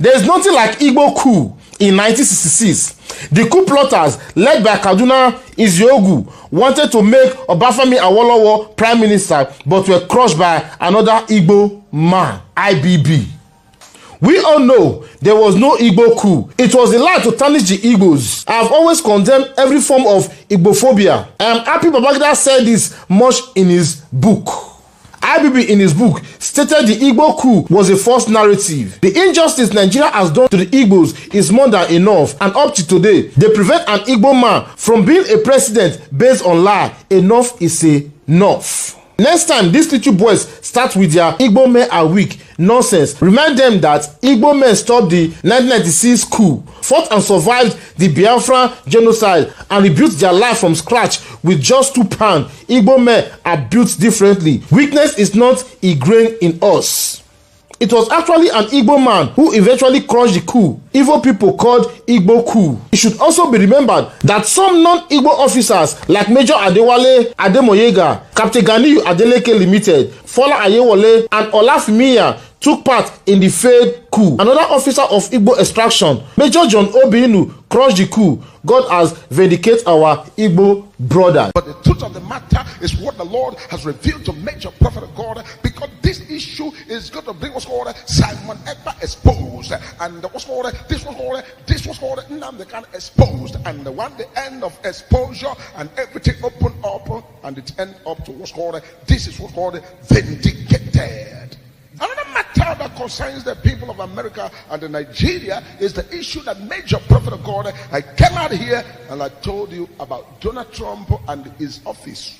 There is nothing like Igbo coup in 1966. The coup plotters, led by Kaduna Iziogu, wanted to make Obafemi Awolowo prime minister, but were crushed by another Igbo man, IBB. We all know there was no Igbo coup. It was a lie to tarnish the Igbos. I have always condemned every form of Igbophobia. I am happy Babangida said this much in his book. IBB in his book stated the Igbo coup was a false narrative. The injustice Nigeria has done to the Igbos is more than enough, and up to today, they prevent an Igbo man from being a president based on lie. Enough is enough. Next time these little boys start with their Igbo men are weak nonsense, remind them that Igbo men stopped the 1996 coup, fought and survived the Biafra genocide, and rebuilt their life from scratch with just £2. Igbo men are built differently. Weakness is not ingrained in us. It was actually an Igbo man who eventually crushed the coup. Igbo people called Igbo coup. It should also be remembered that some non-Igbo officers like Major Adewale Ademoyega, Captain Ganiyu Adeleke Limited, Fola Ayewole, and Olafimiya took part in the failed coup. Another officer of Igbo extraction, Major John Obinu, crushed the coup. God has vindicated our Igbo brothers. But the truth of the matter is what the Lord has revealed to Major Prophet of God, because this issue is going to bring what's called Simon Ekpa exposed, and what's called this was called Nnamdi Kanu exposed, and when the end of exposure and everything open up and it end up to what's called this is what's called vindicated. Another matter that concerns the people of America and Nigeria is the issue that Major Prophet of God, I came out here and I told you about Donald Trump and his office.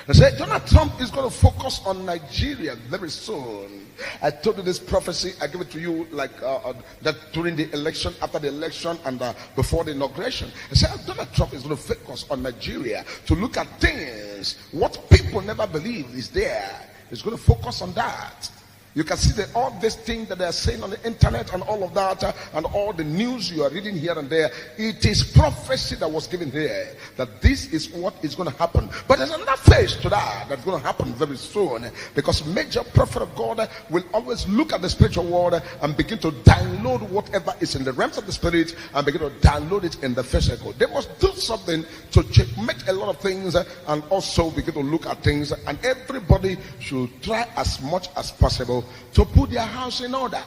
I said Donald Trump is going to focus on Nigeria very soon. I told you this prophecy. I give it to you like that during the election, after the election, and before the inauguration. I said Donald Trump is going to focus on Nigeria to look at things what people never believed is there. He's going to focus on that. You can see that all this thing that they are saying on the internet and all of that, and all the news you are reading here and there, it is prophecy that was given here, that this is what is going to happen. But there's another phase to that that's going to happen very soon, because Major Prophet of God will always look at the spiritual world and begin to download whatever is in the realms of the spirit and begin to download it in the physical. They must do something to checkmate a lot of things and also begin to look at things, and everybody should try as much as possible to put their house in order.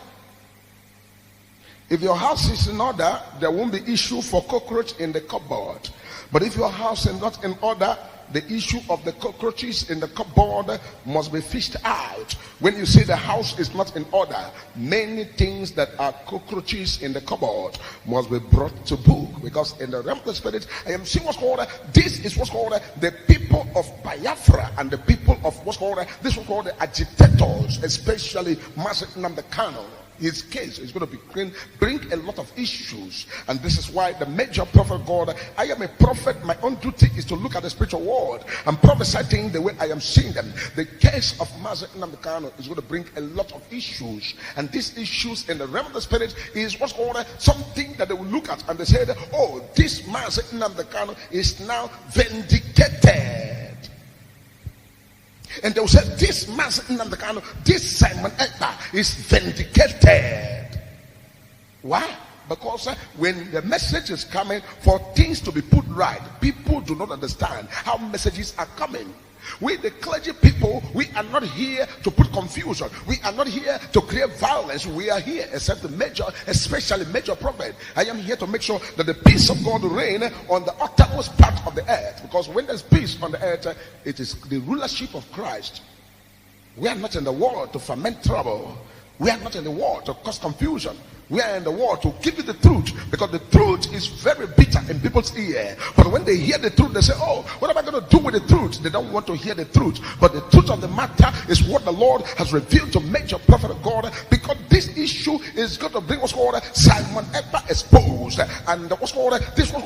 If your house is in order, there won't be issue for cockroach in the cupboard. But if your house is not in order, the issue of the cockroaches in the cupboard must be fished out. When you say the house is not in order, many things that are cockroaches in the cupboard must be brought to book, because in the realm of the spirit, I am seeing what's called, this is what's called the people of Biafra and the people of what's called, this was called the agitators, especially Master Nnamdi Kanu. His case is going to bring a lot of issues, and this is why the Major Prophet of God, I am a prophet. My own duty is to look at the spiritual world and prophesy things the way I am seeing them. The case of Master Nnamdi Kanu is going to bring a lot of issues, and these issues in the realm of the spirit is what's called something that they will look at and they say, oh, this Master Nnamdi Kanu is now vindicated. And they will say, this Master Nnamdi Kanu, this Simon Ekpa is vindicated. Why? Because when the message is coming for things to be put right, people do not understand how messages are coming. We, the clergy people, we are not here to put confusion. We are not here to create violence. We are here, except the major, especially Major Prophet. I am here to make sure that the peace of God reign on the uttermost part of the earth. Because when there's peace on the earth, it is the rulership of Christ. We are not in the world to foment trouble. We are not in the world to cause confusion. We are in the world to give you the truth, because the truth is very bitter in people's ear. But when they hear the truth, they say, oh, what am I going to do with the truth? They don't want to hear the truth. But the truth of the matter is what the Lord has revealed to Major Prophet of God, because this issue is going to bring what's called Simon Ekpa exposed, and what's called this was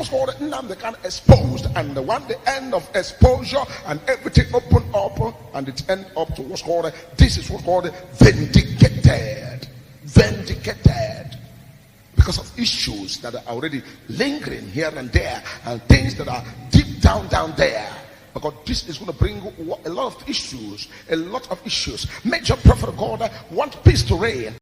called Nnamdi Kanu exposed, and when the end of exposure and everything open up and it end up to what's called, this is what's called vindicated. Because of issues that are already lingering here and there, and things that are deep down there. Because this is going to bring a lot of issues. Major Prophet of God want peace to reign.